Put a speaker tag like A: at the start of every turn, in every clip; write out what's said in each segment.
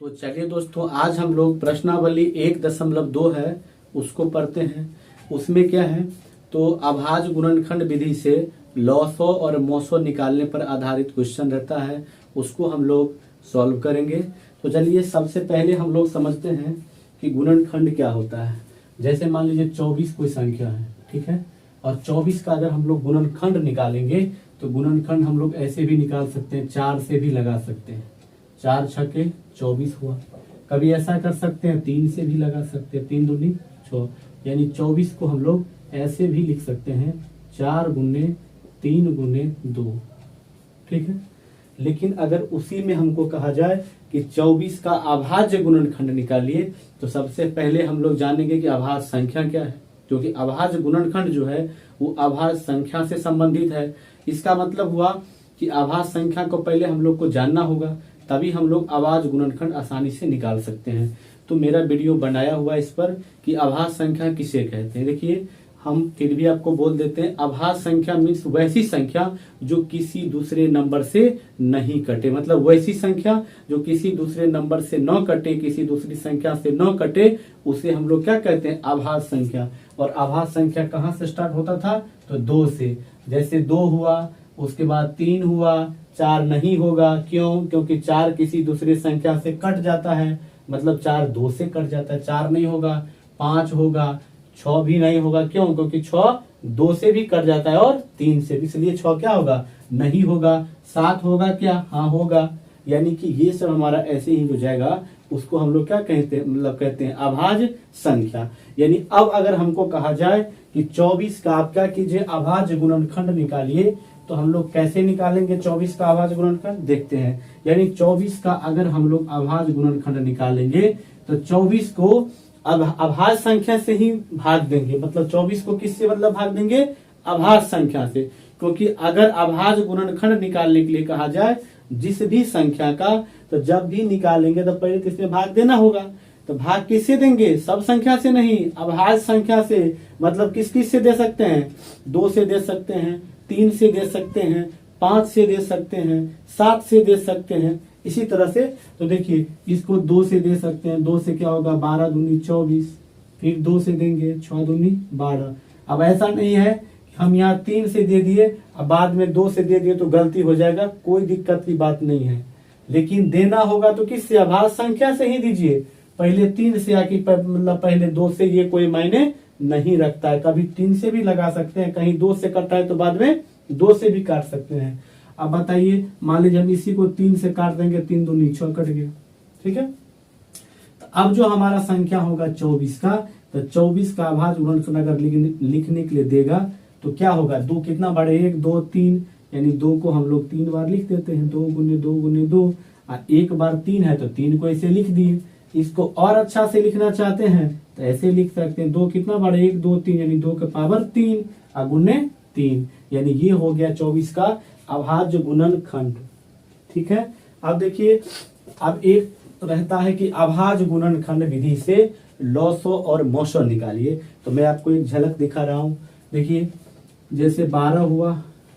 A: तो चलिए दोस्तों, आज हम लोग प्रश्नावली 1.2 है उसको पढ़ते हैं। उसमें क्या है, तो अभाज्य गुणनखंड विधि से लॉसो और मोसो निकालने पर आधारित क्वेश्चन रहता है, उसको हम लोग सॉल्व करेंगे। तो चलिए सबसे पहले हम लोग समझते हैं कि गुणनखंड क्या होता है। जैसे मान लीजिए 24 कोई संख्या है, ठीक है, और 24 का अगर हम लोग गुणनखंड निकालेंगे तो गुणनखंड हम लोग ऐसे भी निकाल सकते हैं, 4 से भी लगा सकते हैं। 4 छके 24 हुआ। कभी ऐसा कर सकते हैं 3 से भी लगा सकते हैं, 3 दूनी 6, यानी 24 को हम लोग ऐसे भी लिख सकते हैं 4 गुने 3 गुने 2, ठीक है। लेकिन अगर उसी में हमको कहा जाए कि 24 का अभाज्य गुणनखंड निकालिए, तो सबसे पहले हम लोग जानेंगे कि अभाज्य संख्या क्या है, क्योंकि अभाज्य गुणनखंड जो है वो अभाज्य संख्या से संबंधित है। इसका मतलब हुआ कि अभाज्य संख्या को पहले हम लोग को जानना होगा, तभी हम लोग अभाज्य गुणनखंड आसानी से निकाल सकते हैं। तो मेरा वीडियो बनाया हुआ इस पर कि अभाज्य संख्या किसे कहते हैं। देखिए, हम फिर भी आपको बोल देते हैं, अभाज्य संख्या मीन्स वैसी संख्या जो किसी दूसरे नंबर से नहीं कटे। मतलब वैसी संख्या जो किसी दूसरे नंबर से न कटे, किसी दूसरी संख्या से न कटे, उसे हम लोग क्या कहते हैं, अभाज्य संख्या। और अभाज्य संख्या कहाँ से स्टार्ट होता था, तो 2 से। जैसे 2 हुआ, उसके बाद 3 हुआ, 4 नहीं होगा। क्यों? क्योंकि 4 किसी दूसरी संख्या से कट जाता है, मतलब 4 2 से कट जाता है, 4 नहीं होगा। 5 होगा, 6 भी नहीं होगा। क्यों? क्योंकि 6 2 से भी कट जाता है और 3 से भी, इसलिए 6 क्या होगा, नहीं होगा। 7 होगा क्या, हाँ होगा। यानी कि ये सब हमारा ऐसे ही हो जाएगा, उसको हम लोग क्या कहते हैं, मतलब कहते हैं अभाज्य संख्या। यानी अब अगर हमको कहा जाए कि 24 का आप क्या कीजिए, अभाज्य गुणनखंड निकालिए, तो हम लोग कैसे निकालेंगे 24 का अभाज्य गुणनखंड, देखते हैं। यानी 24 का अगर हम लोग अभाज्य गुणनखंड निकालेंगे तो 24 को अब अभाज्य संख्या से ही भाग देंगे। मतलब 24 को किससे मतलब भाग देंगे, अभाज्य संख्या से। क्योंकि अगर अभाज्य गुणनखंड निकालने के लिए कहा जाए जिस भी संख्या का, तो जब भी निकालेंगे तो पहले किसमें भाग देना होगा। तो भाग किससे देंगे, सब संख्या से नहीं, अभाज्य संख्या से। मतलब किस किस से दे सकते हैं, 2 से दे सकते हैं, 3 से दे सकते हैं, 5 से दे सकते हैं, 7 से दे सकते हैं, इसी तरह से। तो देखिए, इसको 2 से दे सकते हैं। 2 से क्या होगा, 12 दूनी 24, फिर 2 से देंगे 6 दूनी 12। अब ऐसा नहीं है कि हम यहाँ 3 से दे दिए, अब बाद में 2 से दे दिए तो गलती हो जाएगा, कोई दिक्कत की बात नहीं है। लेकिन देना होगा तो किससे, अभाज्य संख्या से ही दीजिए। पहले 3 से आके मतलब पहले 2 से, ये कोई मायने नहीं रखता है। कभी 3 से भी लगा सकते हैं, कहीं 2 से कटता है तो बाद में 2 से भी काट सकते हैं। अब बताइए, मान लीजिए हम इसी को 3 से काट देंगे, 3 दूनी 6 कट गया, ठीक है। तो अब जो हमारा संख्या होगा 24 का, तो 24 का अभाज्य गुणनखंड अगर लिखने के लिए देगा तो क्या होगा, 2 कितना बार, 1 2 3, यानी 2 को हम लोग 3 बार लिख देते हैं, 2 गुने 2 गुने 2, और 1 बार 3 है तो 3 को ऐसे लिख दिए। इसको और अच्छा से लिखना चाहते हैं तो ऐसे लिख सकते हैं, 2 कितना बार, 1 2 3, यानी 2 के पावर 3 और गुने 3, यानी ये हो गया 24 का अभाज्य गुणनखंड, ठीक है। अब देखिए, अब एक रहता है कि अभाज्य गुणनखंड विधि से लॉसो और मोसो निकालिए। तो मैं आपको एक झलक दिखा रहा हूं। देखिए, जैसे 12 हुआ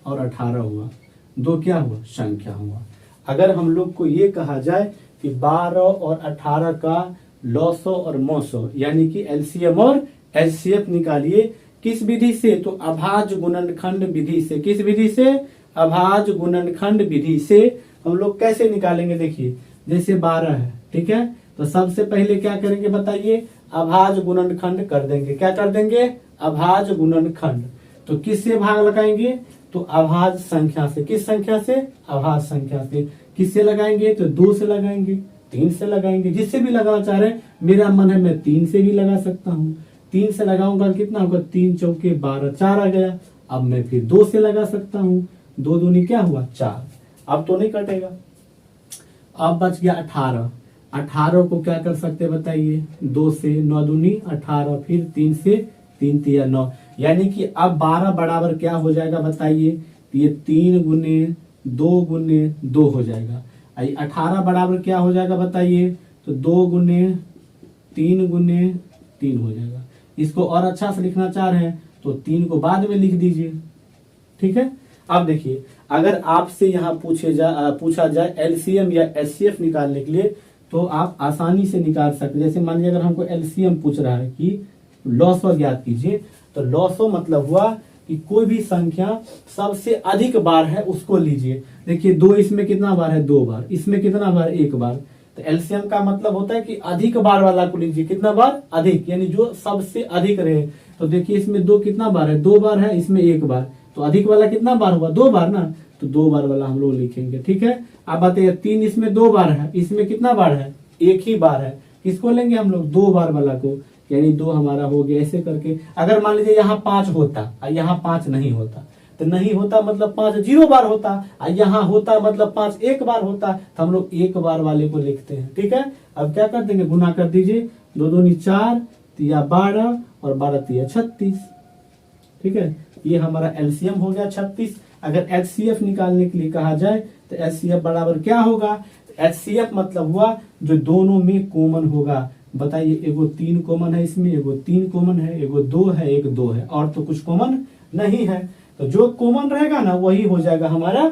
A: और 18 हुआ, 2 क्या हुआ, संख्या हुआ। अगर हम लोग को ये कहा जाए कि 12 और 18 का लॉसो और मोसो, यानी कि एलसीएम और एचसीएफ निकालिए, किस विधि से, तो अभाज्य गुणनखंड विधि से। किस विधि से, अभाज्य गुणनखंड विधि से। हम लोग कैसे निकालेंगे, देखिए, जैसे 12 है, ठीक है, तो सबसे पहले क्या करेंगे बताइए, अभाज्य गुणनखंड कर देंगे। क्या कर देंगे, अभाज्य गुणनखंड। तो किससे भाग लगाएंगे, तो अभाज्य संख्या से। किस संख्या से, अभाज्य संख्या से। किससे लगाएंगे, तो 2 से लगाएंगे, 3 से लगाएंगे, जिससे भी लगाना चाह रहे हैं। मेरा मन है मैं 3 से भी लगा सकता हूँ। 3 से लगाऊंगा कितना होगा, 3 चौके 12, 4 आ गया। अब मैं फिर 2 से लगा सकता हूँ, 2 दूनी क्या हुआ, 4। अब तो नहीं कटेगा। अब बच गया 18। 18 को क्या कर सकते बताइए, 2 से, 9 दूनी 18, फिर 3 से, 3 तिया 9, यानी कि अब 12 बराबर क्या हो जाएगा बताइए, ये 3 गुने 2 गुने 2 हो जाएगा। 18 बराबर क्या हो जाएगा बताइए, तो 2 गुने 3 गुने 3 हो जाएगा। इसको और अच्छा से लिखना चाह रहे हैं तो 3 को बाद में लिख दीजिए, ठीक है। अब देखिए, अगर आपसे यहाँ पूछा जाए एलसीएम या एचसीएफ निकालने के लिए, तो आप आसानी से निकाल सकते हैं। जैसे मान लीजिए अगर हमको एलसीएम पूछ रहा है कि लॉसो ज्ञात कीजिए, तो लॉसो मतलब हुआ कि कोई भी संख्या सबसे अधिक बार है उसको लीजिए। देखिए 2 इसमें कितना बार है, 2 बार, इसमें कितना बार, 1 बार। तो एलसीएम का मतलब होता है कि अधिक बार वाला को लीजिए। कितना बार, अधिक, यानी जो सबसे अधिक रहे। तो देखिए इसमें 2 कितना बार है, 2 बार है, इसमें 1 बार, तो अधिक वाला कितना बार हुआ, 2 बार ना, तो 2 बार वाला हम लोग लिखेंगे। ठीक है, अब बताइए 3 इसमें 2 बार है, इसमें कितना बार है, 1 ही बार है। किसको लेंगे हम लोग, 2 बार वाला को, यानी 2 हमारा हो गया। ऐसे करके अगर मान लीजिए यहाँ 5 होता और यहाँ 5 नहीं होता, तो नहीं होता मतलब 5 0 बार होता, और यहाँ होता मतलब 5 1 बार होता, तो हम लोग 1 बार वाले को लिखते हैं। ठीक है, अब क्या कर देंगे, गुना कर दीजिए, 2 दूनी 4, 3 12 और 12 3 36। ठीक है, ये हमारा एलसीएम हो गया 36। अगर एचसीएफ निकालने के लिए कहा जाए तो एचसीएफ बराबर क्या होगा, एचसीएफ मतलब हुआ जो दोनों में कॉमन होगा। बताइए, एगो 3 कॉमन है इसमें, एगो 3 कॉमन है, एगो 2 है, एक 2 है, और तो कुछ कॉमन नहीं है। तो जो कॉमन रहेगा ना वही हो जाएगा हमारा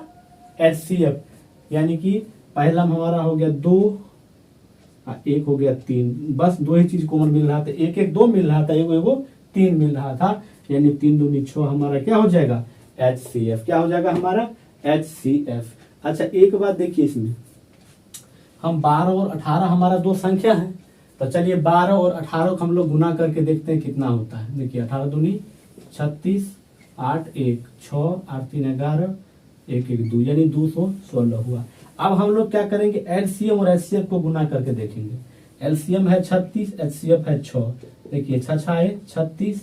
A: एचसीएफ। यानी कि पहला हमारा हो गया 2, 1 हो गया 3, बस 2 ही चीज कॉमन मिल रहा था, 1 1 2 मिल रहा था, एगो 3 मिल रहा था, यानी 3 दूनी 6 हमारा क्या हो जाएगा, एचसीएफ। क्या हो जाएगा हमारा, एचसीएफ। अच्छा एक बात देखिए, इसमें हम 12 और 18 हमारा 2 संख्या है, तो चलिए 12 और 18 को हम लोग गुना करके देखते हैं कितना होता है। देखिए 18 दूनी 36, 8 1 6, 8 3 11, 1 1 2, यानी 216 हुआ। अब हम लोग क्या करेंगे, एलसीएम और एचसीएफ को गुना करके देखेंगे। एलसीएम है 36, एचसीएफ है 6। देखिए 6 6 है 36,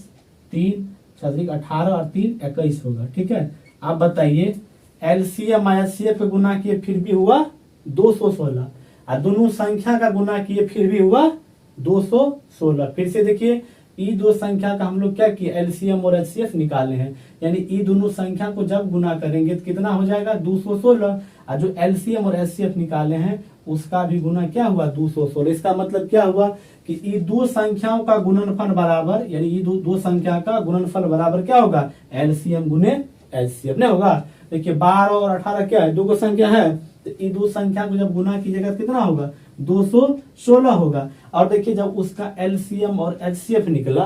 A: 3 36 18 और 3 21 होगा। ठीक है, आप बताइए एलसीएम और एचसीएफ को गुना किए फिर भी हुआ 216, और दोनों संख्या का गुना किए फिर भी हुआ 216। फिर से देखिए, ई 2 संख्या का हम लोग क्या किए, एलसीएम और एचसीएफ निकाले हैं, यानी ई दोनों संख्या को जब गुना करेंगे तो कितना हो जाएगा, 216। और जो एलसीएम और एचसीएफ निकाले हैं उसका भी गुना क्या हुआ, 216। इसका मतलब क्या हुआ कि ई 2 संख्याओं का गुणनफल बराबर, यानी ई 2 संख्या का गुणनफल बराबर क्या होगा, एलसीएम गुने एचसीएफ नहीं होगा। देखिए 12 और 18 क्या है, 2 को संख्या है, तो ये 2 संख्या को जब गुना कीजिएगा कितना होगा, 216 होगा। और देखिए जब उसका एलसीएम और एचसीएफ निकला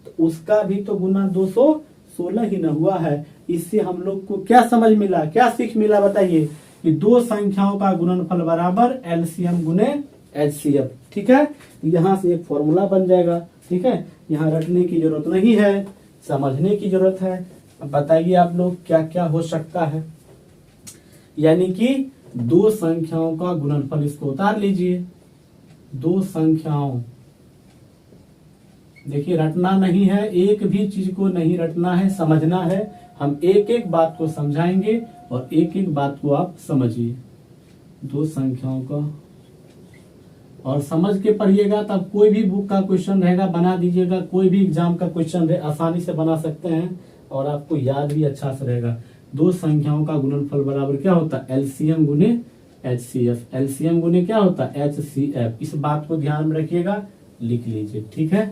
A: तो उसका भी तो गुना 216 ही न हुआ है। इससे हम लोग को क्या समझ मिला, क्या सीख मिला, बताइए, कि 2 संख्याओं का गुणनफल बराबर एलसीएम गुने एचसीएफ। ठीक है, यहाँ से एक फॉर्मूला बन जाएगा। ठीक है, यहाँ रटने की जरूरत नहीं है, समझने की जरूरत है। अब बताइए आप लोग क्या क्या हो सकता है, यानी कि 2 संख्याओं का गुणनफल, इसको उतार लीजिए। 2 संख्याओं, देखिए रटना नहीं है, एक भी चीज को नहीं रटना है, समझना है। हम एक एक बात को समझाएंगे और एक एक बात को आप समझिए। 2 संख्याओं का, और समझ के पढ़िएगा, तब कोई भी बुक का क्वेश्चन रहेगा बना दीजिएगा, कोई भी एग्जाम का क्वेश्चन रहे आसानी से बना सकते हैं और आपको याद भी अच्छा से रहेगा। 2 संख्याओं का गुणनफल बराबर क्या होता है, एलसीएम गुने एचसीएफ। एलसीएम गुने क्या होता है, एचसीएफ। इस बात को ध्यान में रखिएगा, लिख लीजिए। ठीक है,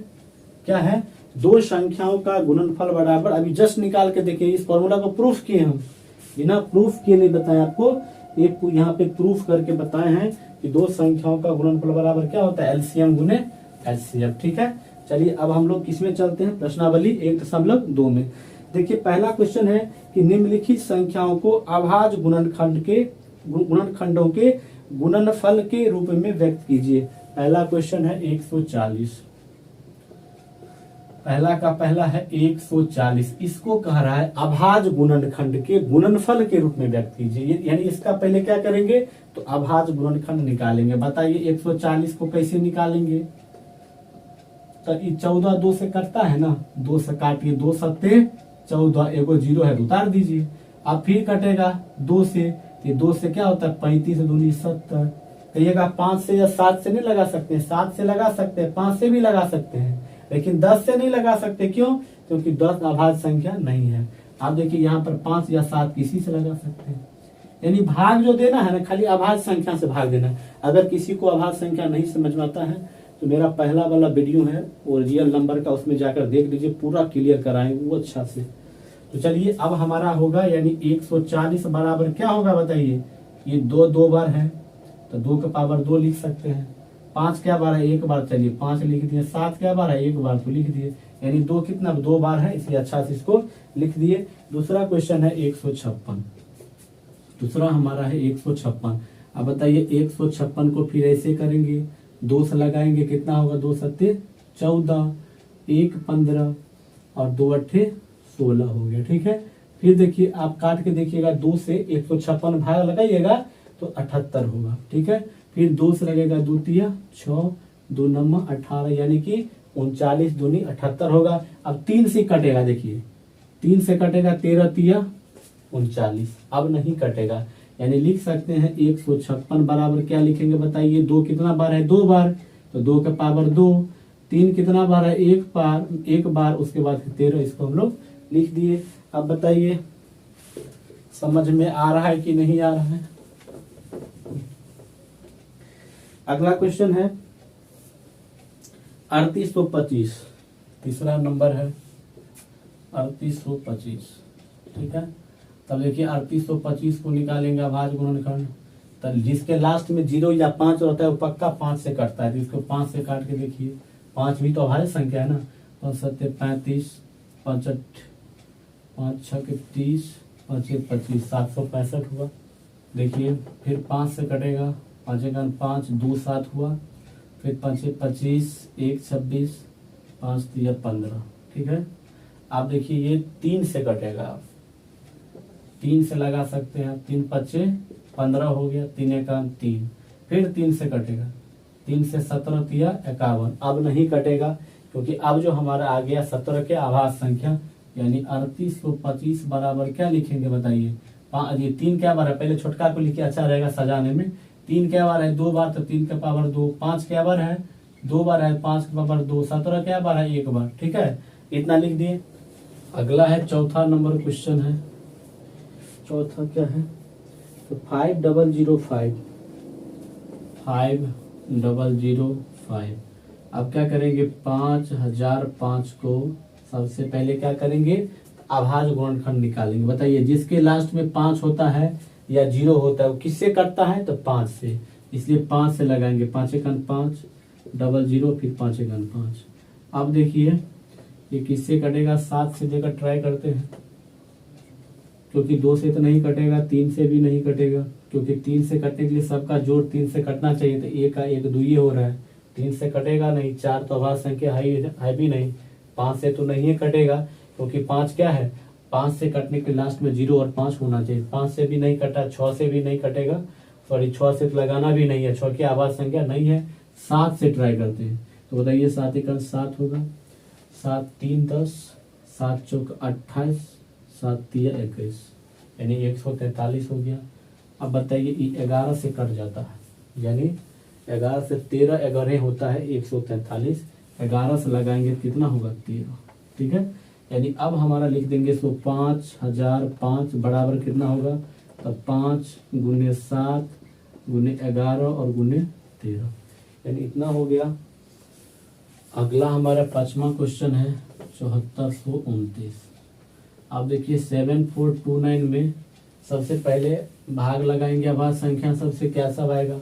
A: क्या है, 2 संख्याओं का गुणनफल बराबर, अभी जस्ट निकाल के देखिए, इस फॉर्मूला को प्रूफ किए हम, बिना प्रूफ किए नहीं बताए आपको, एक यहाँ पे प्रूफ करके बताए हैं कि 2 संख्याओं का गुणनफल बराबर क्या होता है, एलसीएम गुने एचसीएफ। ठीक है, चलिए अब हम लोग किसमें चलते हैं, प्रश्नावली 1.2 में। देखिए पहला क्वेश्चन है कि निम्नलिखित संख्याओं को अभाज्य गुणनखंडों के गुणनफल के रूप में व्यक्त कीजिए। पहला क्वेश्चन है 140, पहला है 140, इसको कह रहा है अभाज्य गुणनखंड के गुणनफल के रूप में व्यक्त कीजिए। यानी इसका पहले क्या करेंगे, तो अभाज्य गुणनखंड निकालेंगे। बताइए 140 को कैसे निकालेंगे, तो ये 14 2 से कटता है ना, 2 से काटिए, 2 सत्ते 14, एगो 0 है उतार दीजिए। अब फिर कटेगा 2 से, तो 2 से क्या होता है, 35 दूनी 70। कहिएगा 5 से या 7 से नहीं लगा सकते, 7 से लगा सकते हैं, 5 से भी लगा सकते हैं, लेकिन 10 से नहीं लगा सकते। क्यों, क्योंकि 10 अभाज्य संख्या नहीं है। आप देखिए यहाँ पर 5 या 7 किसी से लगा सकते हैं। यानी भाग जो देना है ना, खाली अभाज्य संख्या से भाग देना। अगर किसी को अभाज्य संख्या नहीं समझ में आता है तो मेरा पहला वाला वीडियो है ओरिजिनल नंबर का, उसमें जाकर देख लीजिए, पूरा क्लियर कराएंगे वो अच्छा से। तो चलिए अब हमारा होगा, यानी 140 बराबर क्या होगा बताइए, ये 2 2 बार है तो 2 का पावर 2 लिख सकते हैं। 5 क्या बार है, एक बार, चलिए 5 लिख दिए। 7 क्या बार है, एक बार, तो लिख दिए। यानी 2 कितना, 2 बार है, इसलिए अच्छा से इसको लिख दिए। दूसरा क्वेश्चन है 156। दूसरा हमारा है 156। अब बताइए 156 को फिर ऐसे करेंगे, 2 से लगाएंगे, कितना होगा, 2 सत्ते 14, 1 15 और 2 अट्ठे 16 हो गया। ठीक है, फिर देखिए आप काट के देखिएगा, 2 से 156 भाग लगाइएगा तो 78 होगा। ठीक है, फिर 2 से लगेगा, 2 तिया 6, 2 नम्मा 18, यानी कि 39 दूनी 78 होगा। अब 3 से कटेगा, देखिए 3 से कटेगा, 13 तिया 39, अब नहीं कटेगा। यानी लिख सकते हैं 156 बराबर क्या लिखेंगे बताइए, 2 कितना बार है, 2 बार, तो 2 का पावर 2। 3 कितना बार है, एक बार, उसके बाद 13, इसको हम लोग लिख दिए। अब बताइए समझ में आ रहा है कि नहीं आ रहा है। अगला क्वेश्चन है 3825, तीसरा नंबर है 3825। ठीक है, तब देखिए 3825 को निकालेंगे अभाज्य गुणनखंड, तो जिसके लास्ट में 0 या 5 होता है वो पक्का 5 से कटता है, तो इसको 5 से काट के देखिए, 5 भी तो अभाज्य संख्या है ना। 5 सत्ते 35, 5 6 30, 5 25, 765 हुआ। देखिए फिर 5 से कटेगा, 5 5, 2 7 हुआ, फिर 5 25, 1 26, 5 3 15। ठीक है, आप देखिए ये 3 से कटेगा, आप 3 से लगा सकते हैं, 3 5 15 हो गया, 3 1 3, फिर 3 से कटेगा, 3 से 17 तिया 51, अब नहीं कटेगा क्योंकि अब जो हमारा आ गया 17 के आभाज्य संख्या, यानी 3825 बराबर क्या लिखेंगे बताइए, ये 3 क्या बार है, पहले छोटका को लिखे अच्छा रहेगा सजाने में। 3 क्या बार है, 2 बार, तो 3 का पावर 2। 5 क्या बार है, 2 बार है, 5 का पावर 2। 17 क्या बार है, 1 बार। ठीक है, इतना लिख दिए। अगला है चौथा नंबर क्वेश्चन है, चौथा क्या है, तो 5005, 5005। अब क्या करेंगे, 5005 को सबसे पहले क्या करेंगे, अभाज्य गुणनखंड निकालेंगे। बताइए जिसके लास्ट में 5 होता है या 0 होता है वो किससे कटता है, तो 5 से, इसलिए 5 से लगाएंगे। 5 1 5, 00, फिर 5 1 5। अब देखिए ये किससे कटेगा, 7 से देकर ट्राई करते हैं, क्योंकि 2 से तो नहीं कटेगा, 3 से भी नहीं कटेगा, क्योंकि 3 से कटने के लिए सबका जोड़ 3 से कटना चाहिए, तो 1 का 1 2 हो रहा है, 3 से कटेगा नहीं। 4 तो अभाज्य संख्या है भी नहीं, 5 से तो नहीं कटेगा, क्योंकि 5 क्या है, 5 से कटने के लास्ट में 0 और 5 होना चाहिए। 5 से भी नहीं कटा, 6 से भी नहीं कटेगा, सॉरी 6 से तो लगाना भी नहीं है, 6 की आभाज्य संख्या नहीं है। 7 से ट्राई करते हैं, तो बताइए 7 1 7 होगा, 7 3 10, 7 4 28, 7 3 21, यानी 143 हो गया। अब बताइए 11 से कट जाता है, यानी 11 से 13 11 होता है 143, 11 से लगाएंगे कितना होगा, 13। ठीक है, यानी अब हमारा लिख देंगे सो 5005 बराबर कितना होगा, तो 5 गुने 7 गुने 11 और गुने 13, यानी इतना हो गया। अगला हमारा 5वां क्वेश्चन है 7429। अब देखिए 7429 में सबसे पहले भाग लगाएंगे अभाज्य संख्या, सबसे क्या सब आएगा,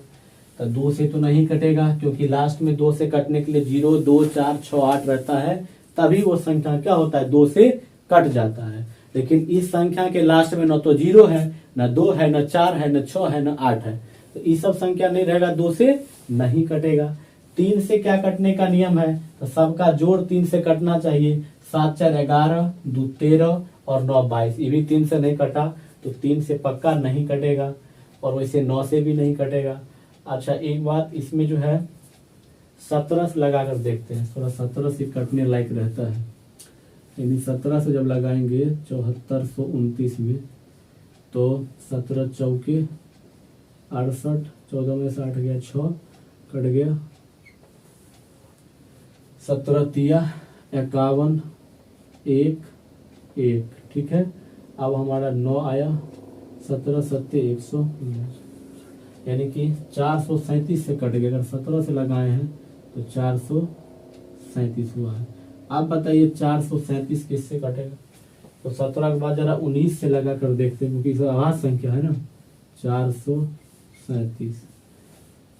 A: तो 2 से तो नहीं कटेगा, क्योंकि लास्ट में 2 से कटने के लिए 0 2 4 6 8 रहता है, तभी वो संख्या क्या होता है, 2 से कट जाता है। लेकिन इस संख्या के लास्ट में न तो 0 है, न 2 है, न 4 है, न 6 है, न 8 है, तो ये सब संख्या नहीं रहेगा, 2 से नहीं कटेगा। 3 से क्या कटने का नियम है, तो सबका जोड़ 3 से कटना चाहिए। 7 4 11, 2 13 और 9 22, ये भी 3 से नहीं कटा, तो 3 से पक्का नहीं कटेगा, और वैसे 9 से भी नहीं कटेगा। अच्छा एक बात इसमें जो है 17 से लगा कर देखते हैं, थोड़ा 17 से कटने लायक रहता है, यानी 17 से जब लगाएंगे 7429 में, तो 17 चौके 68, 14 में से 8 गया 6, कट गया, 17 तिया 51, 1 1। ठीक है, अब हमारा 9 आया, 17 सत्ते 100, यानी कि 437 से कट गया। अगर 17 से लगाए हैं तो 437 हुआ है। आप बताइए 437 किससे कटेगा, तो 17 के बाद जरा 19 से लगा कर देखते हैं, क्योंकि अभाज्य संख्या है ना। 437,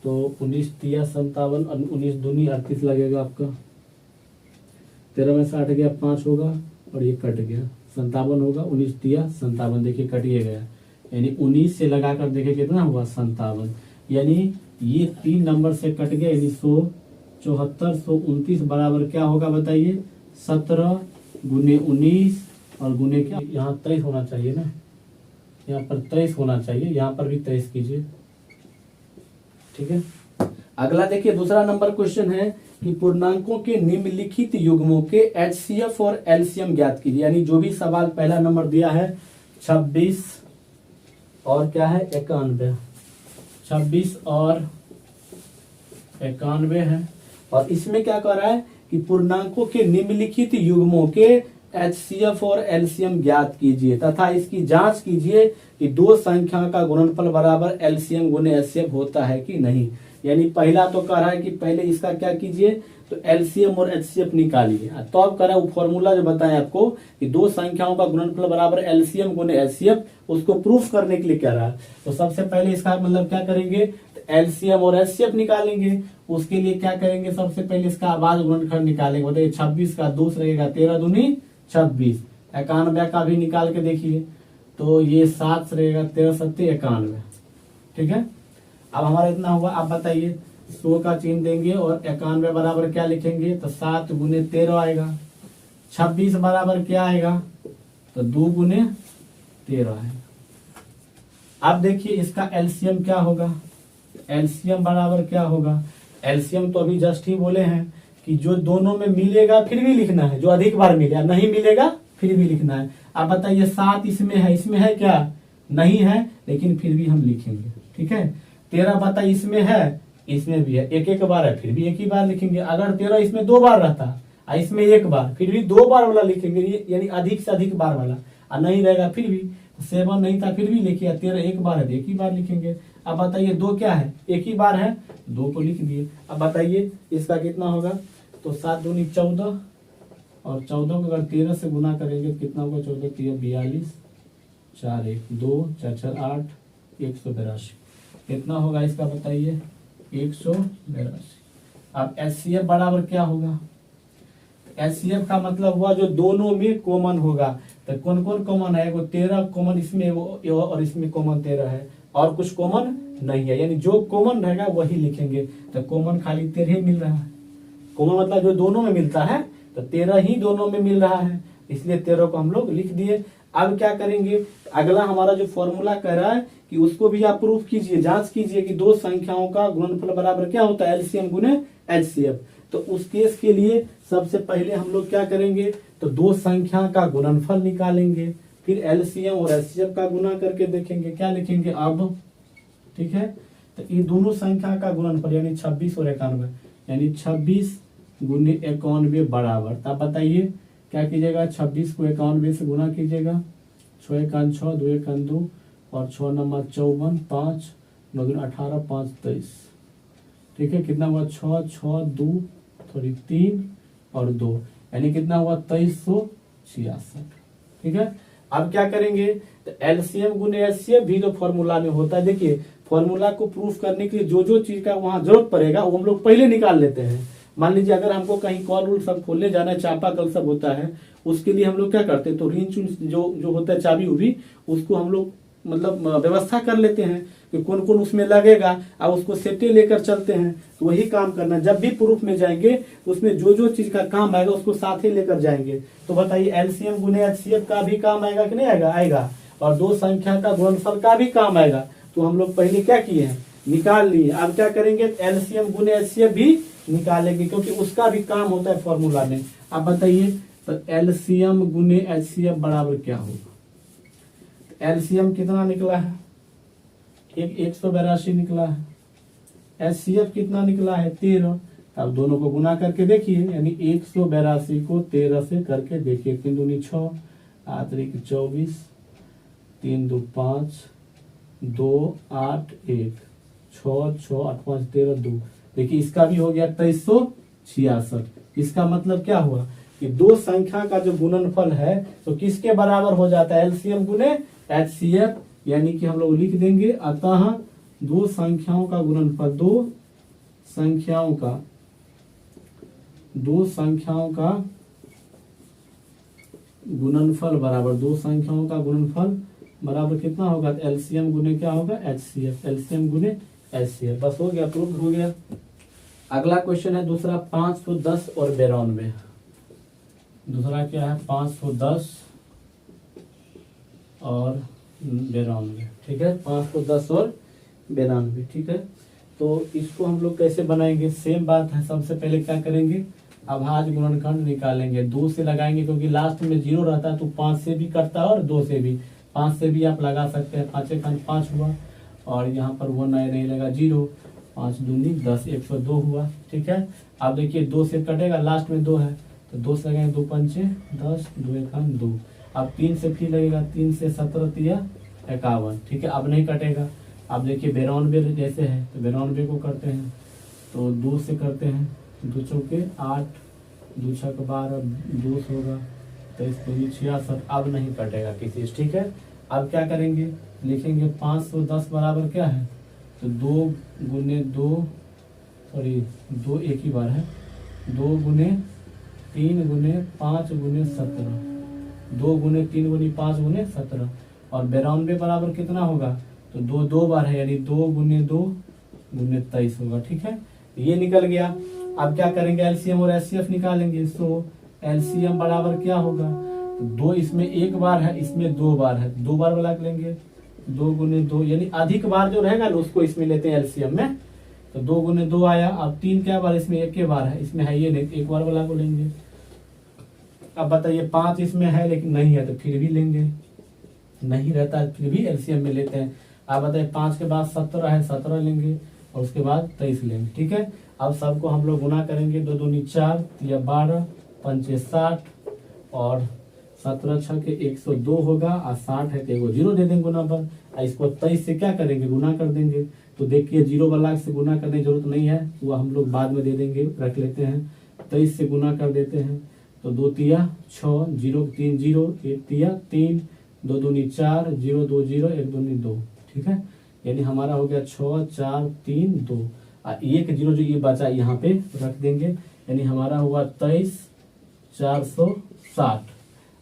A: तो 19 तिया 57, 19 दूनी 38 लगेगा आपका। 13 में से 8 गया 5 होगा और ये कट गया 57 होगा। 19 तिया 57, देखिए कटिए गया, यानी 19 से लगाकर देखिए कितना हुआ 57, यानी ये 3 नंबर से कट गया, यानी 174, 129 बराबर क्या होगा बताइए 17 गुने 19 और गुने क्या, यहाँ 23 होना चाहिए ना, यहाँ पर 23 होना चाहिए, यहाँ पर भी 23 कीजिए। ठीक है, अगला देखिए दूसरा नंबर क्वेश्चन है कि पूर्णांकों के निम्नलिखित युग्मों के एचसीएफ और एलसीएम ज्ञात कीजिए। यानी जो भी सवाल पहला नंबर दिया है 26 और क्या है 91, 26 और 91 है, और इसमें क्या कर रहा है कि पूर्णांकों के निम्नलिखित युग्मों के एचसीएफ और एलसीएम ज्ञात कीजिए तथा इसकी जांच कीजिए कि दो संख्या का गुणनफल बराबर एलसीएम गुने एचसीएफ होता है कि नहीं। यानी पहला तो कह रहा है कि पहले इसका क्या कीजिए, तो एलसीएम और एचसीएफ निकालिए। तो अब कह रहा है वो फॉर्मूला जो बताएं आपको कि दो संख्याओं का गुणनफल बराबर एलसीएम गुने एचसीएफ, उसको प्रूफ करने के लिए कह रहा है। तो सबसे पहले इसका मतलब क्या करेंगे, तो एलसीएम और एचसीएफ निकालेंगे। उसके लिए क्या करेंगे, सबसे पहले इसका आवाज गुणनखंड निकालेंगे। बताइए 26 का 2 रहेगा 13 दूनी 26, 91 का भी निकाल के देखिए, तो ये 7 रहेगा 13 सत्ते 91। ठीक है, अब हमारा इतना हुआ। आप बताइए 100 का चिन्ह देंगे और 91 बराबर क्या लिखेंगे, तो 7 गुने 13 आएगा। 26 बराबर क्या आएगा, तो 2 गुने 13 आएगा। अब देखिए इसका एलसीएम क्या होगा, एलसीएम बराबर क्या होगा, एलसीएम तो अभी जस्ट ही बोले हैं कि जो दोनों में मिलेगा फिर भी लिखना है, जो अधिक बार मिलेगा, नहीं मिलेगा फिर भी लिखना है। आप बताइए 7 इसमें है क्या, नहीं है, लेकिन फिर भी हम लिखेंगे। ठीक है, 13 बताइए इसमें है, इसमें भी है, एक एक बार है, फिर भी एक ही बार लिखेंगे। अगर 13 इसमें 2 बार रहता और इसमें 1 बार, फिर भी 2 बार वाला लिखेंगे, यानी अधिक से अधिक बार वाला। और नहीं रहेगा फिर भी 7 नहीं था फिर भी लिखिए, 13 एक बार है तो एक ही बार लिखेंगे। अब बताइए 2 क्या है, एक ही बार है, 2 को लिख दिए। अब बताइए इसका कितना होगा, तो 7 दूनी 14 और 14 को अगर 13 से गुना करेंगे तो कितना होगा, 14 3 42, 4 1 2 4 4 8 182। कितना होगा इसका बताइए 182। अब एचसीएफ बराबर क्या होगा, एचसीएफ का मतलब हुआ जो दोनों में कॉमन होगा। तो कौन कौन कॉमन है, वो 13 कॉमन इसमें और इसमें कॉमन 13 है, और कुछ कॉमन नहीं है, यानी जो कॉमन रहेगा वही लिखेंगे। तो कॉमन खाली 13 मिल रहा है, कॉमन मतलब जो दोनों में मिलता है, तो 13 ही दोनों में मिल रहा है, इसलिए 13 को हम लोग लिख दिए। अब क्या करेंगे, अगला हमारा जो फॉर्मूला कह रहा है कि उसको भी आप प्रूफ कीजिए, जांच कीजिए कि दो संख्याओं का गुणनफल बराबर क्या होता है, एलसीएम गुने एचसीएफ। तो उस केस के लिए सबसे पहले हम लोग क्या करेंगे, तो दो संख्या का गुणनफल निकालेंगे, फिर एलसीएम और एचसीएफ का गुना करके देखेंगे क्या लिखेंगे अब। ठीक है, तो ये दोनों संख्या का गुणनफल यानी 26 और 91, यानी 26 गुने 91 बराबर। तब बताइए क्या कीजिएगा, 26 को 91 से गुना कीजिएगा, 6 1 6 2 1 2 और 6 नंबर 54, 5 9 18 5 23। ठीक है, कितना हुआ 6 6 2 थोड़ी 3 और 2, यानी कितना हुआ 2366। ठीक है, अब क्या करेंगे, तो एलसीएम गुने एचसीएफ भी तो फॉर्मूला में होता है। देखिए फॉर्मूला को प्रूफ करने के लिए जो जो चीज का वहां जरूरत पड़ेगा वो हम लोग पहले निकाल लेते हैं। मान लीजिए अगर हमको कहीं कॉल रूल सब खोलने जाना है, चापाकल सब होता है, उसके लिए हम लोग क्या करते हैं, तो रिंच जो होता है चाबी उबी, उसको हम लोग मतलब व्यवस्था कर लेते हैं कि कौन कौन उसमें लगेगा, अब उसको सेटे लेकर चलते हैं। तो वही काम करना, जब भी प्रूफ में जाएंगे तो उसमें जो जो चीज का काम आएगा उसको साथ ही लेकर जाएंगे। तो बताइए एलसीएम गुने एचसीएफ का भी काम आएगा कि नहीं आएगा, आएगा, और दो संख्या का गुणनफल का भी काम आएगा। तो हम लोग पहले क्या किए हैं, निकाल लिए। अब क्या करेंगे, एलसीएम गुने एचसीएफ भी निकालेंगे, क्योंकि उसका भी काम होता है फॉर्मूला में। अब बताइए तो एलसीएम गुने एचसीएफ बराबर क्या होगा, एलसीएम कितना निकला है, 182 निकला है, एचसीएफ कितना निकला है 13। अब दोनों को गुना करके देखिए, यानी 182 को 13 से करके देखिए, 3 दूनी 6 8 3 24 3 2 5 2 8 1 6 6 8 5 13 2। देखिए इसका भी हो गया 2366। इसका मतलब क्या हुआ कि दो संख्या का जो गुणनफल है तो किसके बराबर हो जाता है, एलसीएम गुने एचसीएफ, यानी कि हम लोग लिख देंगे अतः दो संख्याओं का गुणनफल, दो संख्याओं का गुणनफल बराबर, दो संख्याओं का गुणनफल बराबर कितना होगा, एलसीएम गुने क्या होगा, एचसीएफ, एलसीएम गुने एचसीएफ। बस हो गया, प्रूफ हो गया। अगला क्वेश्चन है दूसरा 510 और 92। दूसरा क्या है 510 और 92, ठीक है, 510 और 92, ठीक है। तो इसको हम लोग कैसे बनाएंगे, सेम बात है। सबसे पहले क्या करेंगे, अभाज्य गुणनखंड निकालेंगे, 2 से लगाएंगे क्योंकि लास्ट में 0 रहता है, तो 5 से भी करता है और 2 से भी, 5 से भी आप लगा सकते हैं, 5 खंड 5 हुआ, और यहाँ पर वो नहीं लगा 0, 5 दूनी 10, 102 हुआ, ठीक है। अब देखिए 2 से कटेगा, लास्ट में 2 है, तो 2 से लगेंगे, 2 पंचे 10, 2 एकान 2। अब 3 से फिर लगेगा, 3 से 17 तिया 51, ठीक है। अब नहीं कटेगा। अब देखिए 92 जैसे है, तो 92 को करते हैं, तो 2 से करते हैं, 2 चौके 8, 2 छक 12, 2 होगा 23, 66। अब नहीं कटेगा किसी, ठीक है। अब क्या करेंगे, लिखेंगे 510 बराबर क्या है, तो 2 गुने 2, सॉरी 2 एक ही बार है, 2 गुने 3 गुने 5 गुने 17, 2 गुने 3 गुने 5 गुने 17। और 92 बराबर कितना होगा, तो 2 2 बार है, यानी 2 गुने 2 गुने 23 होगा, ठीक है। ये निकल गया। अब क्या करेंगे, एलसीएम और एचसीएफ निकालेंगे। सो एलसीएम बराबर क्या होगा, तो 2 इसमें 1 बार है, इसमें 2 बार है, 2 बार वाला लेंगे, 2 गुने 2, यानी अधिक बार जो रहेगा ना उसको इसमें लेते हैं एलसीएम में, तो 2 गुने 2 आया। अब 3 क्या बार, इसमें 1 बार है, इसमें है ये नहीं, 1 बार वाला को लेंगे। अब बताइए 5 इसमें है लेकिन नहीं है, तो फिर भी लेंगे, नहीं रहता है फिर भी एलसीएम में लेते हैं। अब बताइए 5 के बाद 17 है, 17 लेंगे, और उसके बाद 23 लेंगे, ठीक है। अब सबको हम लोग गुना करेंगे, 2 दूनी 4 या 12, 5 60, और 17 छके 102 होगा, और 60 है तो एगो 0 दे देंगे गुना पर। इसको 23 से क्या करेंगे, गुना कर देंगे। तो देखिए 0 वाला से गुना करने की जरूरत नहीं है, वो हम लोग बाद में दे देंगे, रख लेते हैं। 23 से गुना कर देते हैं, तो 2 तिया 6, 0 3 0, 1 तिया 3, 2 दूनी 4, 0 2 0, 1 दूनी 2, ठीक है। यानी हमारा हो गया 6 4 3 2, और 1 0 जो ये बचा यहाँ पे रख देंगे, यानी हमारा हुआ 23 460।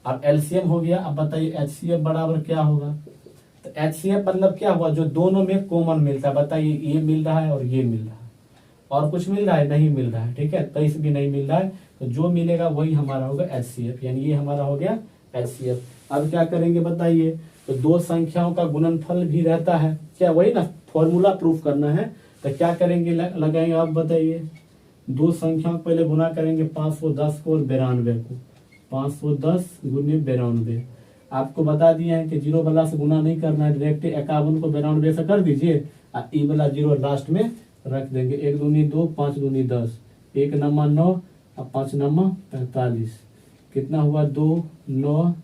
A: अब एलसीएम हो गया। अब बताइए एचसीएफ बराबर क्या होगा, तो एचसीएफ मतलब क्या हुआ, जो दोनों में कॉमन मिलता है। बताइए ये मिल रहा है और ये मिल रहा है, और कुछ मिल रहा है, नहीं मिल रहा है, ठीक है। 23 भी नहीं मिल रहा है, तो जो मिलेगा वही हमारा होगा एचसीएफ, यानी ये हमारा हो गया एचसीएफ। अब क्या करेंगे बताइए, तो 2 संख्याओं का गुणनफल भी रहता है, क्या वही ना, फॉर्मूला प्रूफ करना है। तो क्या करेंगे, लगाएंगे, आप बताइए। 2 संख्याओं को पहले गुना करेंगे, 510 को और 92 को, 510 गुने 92। आपको बता दिए हैं कि 0 वाला से गुना नहीं करना है, डायरेक्ट 51 को 92 से कर दीजिए, और ई वाला 0 लास्ट में रख देंगे। 1 दूनी 2, 5 दूनी 10, 1 नमा 9, और 5 नमा 45, कितना हुआ 2 9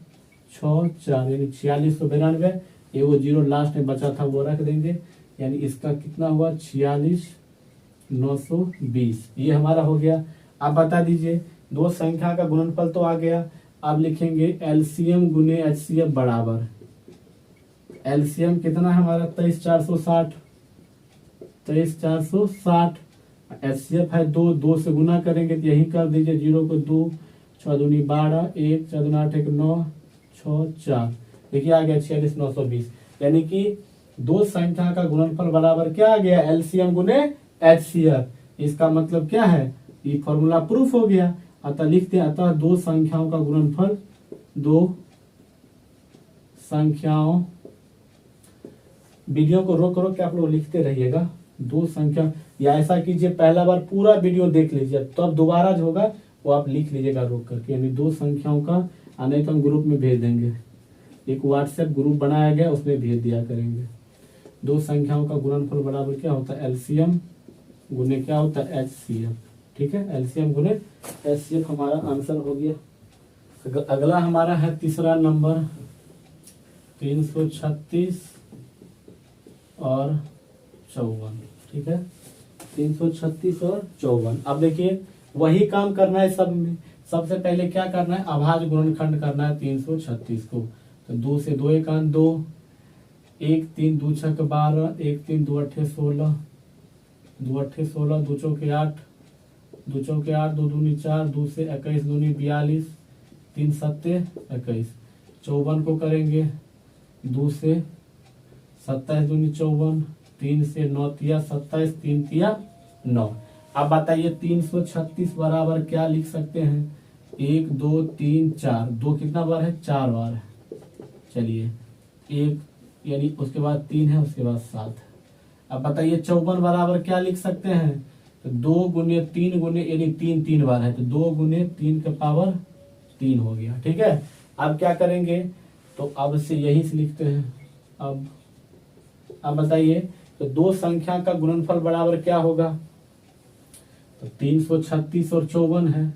A: 6 4, यानी 4692। एगो 0 लास्ट में बचा था वो रख देंगे, यानी इसका कितना हुआ 46920। ये हमारा हो गया। अब बता दीजिए 2 संख्या का गुणनफल तो आ गया। अब लिखेंगे एलसीएम गुने एचसीएफ बराबर, एलसीएम कितना है हमारा 23460, 23460। एचसीएफ है 2, 2 से गुना करेंगे तो यही कर दीजिए, 0 को 2, 6 दूनी 12, 1 4 दूनी 8, 1 9 6 4, देखिए आ गया 46920। यानी कि 2 संख्या का गुणनफल बराबर क्या आ गया, एलसीएम गुने एचसीएफ। इसका मतलब क्या है, ये फॉर्मूला प्रूफ हो गया। अतः लिखते हैं, अतः 2 संख्याओं का गुणनफल, 2 संख्याओं, वीडियो को रोक रोक के आप लोग लिखते रहिएगा, 2 संख्या, या ऐसा कीजिए पहला बार पूरा वीडियो देख लीजिए, तब दोबारा जो होगा वो आप लिख लीजिएगा रोक करके। यानी 2 संख्याओं का, नहीं तो हम ग्रुप में भेज देंगे, एक व्हाट्सएप ग्रुप बनाया गया उसमें भेज दिया करेंगे। 2 संख्याओं का गुणनफल बराबर क्या होता है, एलसीएम गुने क्या होता है एचसीएफ, ठीक है। एलसीएम गुने एचसीएफ हमारा आंसर हो गया। अगला हमारा है तीसरा नंबर 336 और 54, ठीक है, 336 और 54। अब देखिए वही काम करना है सब में। सबसे पहले क्या करना है, अभाज्य गुणनखंड करना है 336 को। तो 2 से 2 एकान 2, एक 3 2 6 12, 1 3 2 8 16, 2 8 16, 2 चौके 8, 2 चौके 8, 2 दूनी 4, 2 से 21 दूनी 42, 3 सत्ते 21। 54 को करेंगे 2 से 27 दूनी 54, 3 से 9 तिया 27, 3 तिया 9। अब बताइए 336 बराबर क्या लिख सकते हैं? 1 2 3 4, 2 कितना बार है? 4 बार है। चलिए 1 यानी उसके बाद 3 है, उसके बाद 7 है। अब बताइए 54 बराबर क्या लिख सकते हैं? तो 2 गुने 3 गुने यानी 3 3 बार है, तो 2 गुने 3 का पावर 3 हो गया। ठीक है, अब क्या करेंगे? तो अब से यही से लिखते हैं। अब बताइए तो दो संख्या का गुणनफल बराबर क्या होगा? तो 336 और 54 है,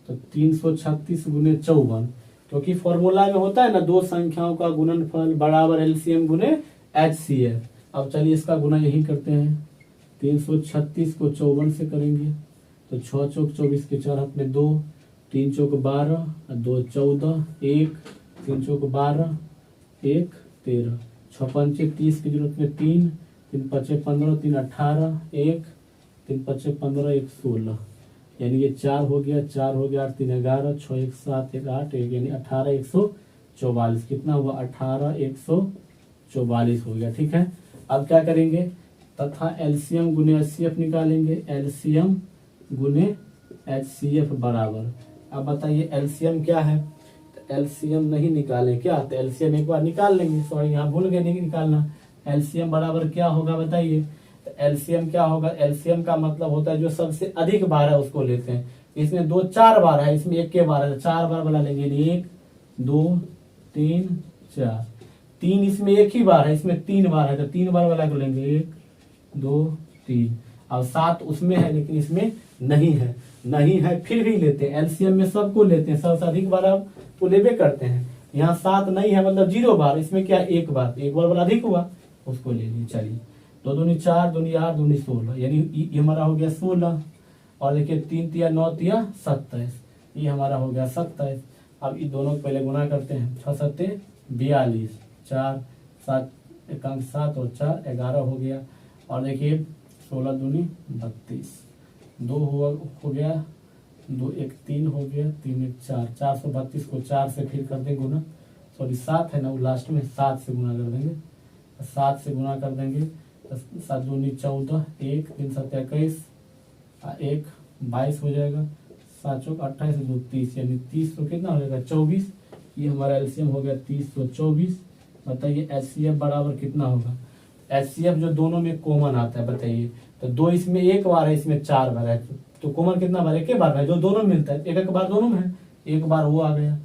A: तो 336 गुने 54, क्योंकि फॉर्मूला में होता है ना दो संख्याओं का गुणनफल बराबर एलसीएम गुने एचसीएफ। अब चलिए इसका गुना यही करते हैं। 336 को 54 से करेंगे तो 6 चौक 24 के 4 अपने 2, 3 चौक 12, 2 14, 1 3 चौक 12, 1 13, 6 पंचे 30 की जरूरत में 3, 3 पचे 15, 3 18, 1 3 पचे 15, 1 16, यानी ये 4 हो गया, 4 हो गया, 8 3 11, 6 1 7 1 8 1, यानी 18 144। कितना हुआ? 18 144 हो गया। ठीक है, अब क्या करेंगे? तथा एलसीएम गुने एचसीएफ निकालेंगे। एलसीएम गुने एचसीएफ बराबर, अब बताइए एलसीएम क्या है? तो एलसीएम नहीं निकाले क्या? तो एलसीएम एक बार निकाल लेंगे, सॉरी यहाँ भूल गए नहीं निकालना। एलसीएम बराबर क्या होगा बताइए? तो एलसीएम क्या होगा? एलसीएम का मतलब होता है जो सबसे अधिक बार है उसको लेते हैं। इसमें 2 4 बार है, इसमें 1 के बार है, 4 बार वाला लेंगे। 1 2 3 4, 3 इसमें 1 ही बार है, इसमें 3 बार है, तो 3 बार वाला को लेंगे। 1 2 3। अब 7 उसमें है लेकिन इसमें नहीं है, नहीं है फिर भी लेते हैं। एलसीएम में सबको लेते हैं, सबसे अधिक बार आप तो लेवे करते हैं। यहाँ 7 नहीं है मतलब 0 बार, इसमें क्या 1 बार, 1 बार वाला अधिक हुआ उसको ले लीजिए। चलिए 2 दूनी 4, 2 8, 2 16, यानी ये हमारा हो गया 16। और देखिए 3 तिया 9 तिया 27, ये हमारा हो गया 27। अब ये दोनों पहले गुना करते हैं। 6 सत्ते 42, 4 7 एकांक 7 और 4 11 हो गया। और देखिए 16 दूनी 32, 2 हो गया, 2 1 3 हो गया, 3 1 4, 432 को 4 से फिर कर देंगे गुना, सॉरी 7 है ना वो लास्ट में, 7 से गुना कर देंगे। 7 से गुना कर देंगे, 7 दूनी 14, 1 3 7 21, 1 22 हो जाएगा, 7 चौक 28, 2 30, यानी 30 तो कितना हो जाएगा 24। ये हमारा एलसीएम हो गया 30 तो 24। बताइए एचसीएफ बराबर कितना होगा? एचसीएफ जो दोनों में कॉमन आता है बताइए, तो 2 इसमें 1 बार है, इसमें 4 बार है, तो कॉमन कितना बार? 1 बार है, जो दोनों में मिलता है 1 बार दोनों में है, 1 बार वो आ गया।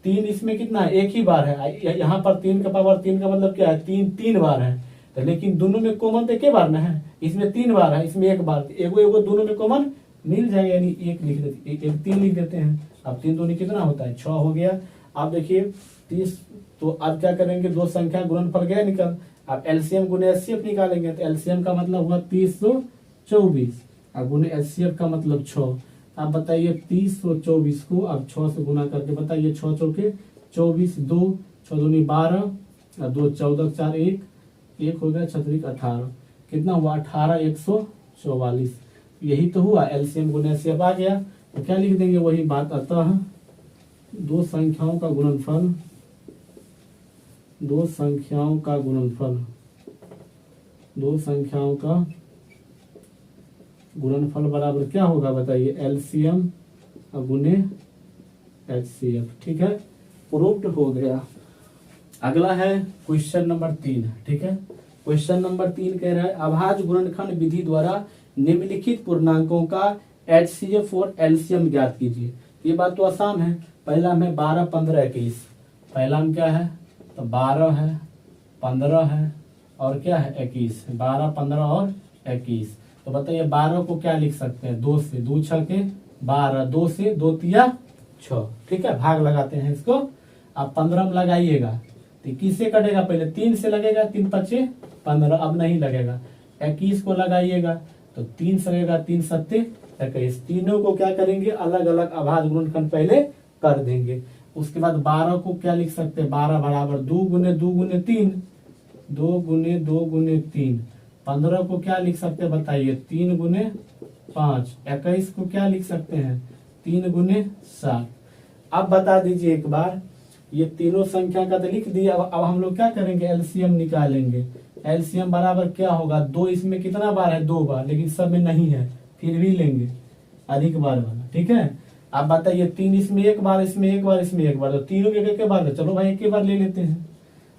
A: 3 इसमें कितना है? 1 ही बार है, यहाँ पर 3 का पावर 3 का मतलब क्या है? 3 बार है, तो लेकिन दोनों में कॉमन तो 1 बार ना है, इसमें 3 बार है, इसमें 1 बार, एगो दोनों में कॉमन मिल जाएगा, यानी 1 लिख देते, 1 3 लिख देते हैं। अब 3 दूनी कितना होता है? 6 हो गया। अब देखिए 30, तो अब क्या करेंगे? दो संख्या गुणनफल गया निकल, अब एलसीएम गुने एचसीएफ निकालेंगे। तो एलसीएम का मतलब हुआ 3024 और गुने एचसीएफ का मतलब 6। अब बताइए 3024 को अब 6 से गुना करके बताइए, 6 चौके 24, 2 6 दूनी 12 और 2 14, 4 1 हो गया, 6 18, कितना हुआ? 18 144। यही तो हुआ, एलसीएम गुने एचसीएफ आ गया। तो क्या लिख देंगे? वही बात, अतः दो संख्याओं का गुणनफल, दो संख्याओं का गुणनफल, दो संख्याओं का गुणनफल बराबर क्या होगा बताइए? एलसीएम गुने एचसीएफ। ठीक है, प्रूव्ड हो गया। अगला है क्वेश्चन नंबर 3। ठीक है, क्वेश्चन नंबर 3 कह रहा है अभाज्य गुणनखंड विधि द्वारा निम्नलिखित पूर्णांकों का एचसीएफ और एलसीएम ज्ञात कीजिए। ये बात तो आसान है। पहला में 12 15 21, पहला में क्या है? तो 12 है, 15 है और क्या है? 21। 12 15 और 21। तो बताइए 12 को क्या लिख सकते हैं? 2 से, 2 6 के 12, 2 से 2 तिया 6। ठीक है, भाग लगाते हैं इसको। अब 15 में लगाइएगा तो किससे कटेगा? पहले 3 से लगेगा, 3 5 15, अब नहीं लगेगा। 21 को लगाइएगा तो 3 से लगेगा, 3 7 21। तीनों को क्या करेंगे? अलग अलग अभाज्य गुणनखंड पहले कर देंगे। उसके बाद 12 को क्या लिख सकते हैं? 12 बराबर 2 गुने 3, 2 गुने 2 गुने 3, 15 को क्या लिख सकते हैं बताइए, 3 गुने 5, 21 को क्या लिख सकते हैं, 3 गुने 7। अब बता दीजिए एक बार, ये तीनों संख्या का तो लिख दिया, अब हम लोग क्या करेंगे, एलसीएम निकालेंगे। एलसीएम बराबर क्या होगा, 2 इसमें कितना बार है, 2 बार, लेकिन सब में नहीं है, फिर भी लेंगे अधिक बार वाला, ठीक है। अब बताइए 3 इसमें एक बार, इसमें एक बार, इसमें एक बार, तो तीनों के एक बार, चलो भाई एक बार ले लेते हैं।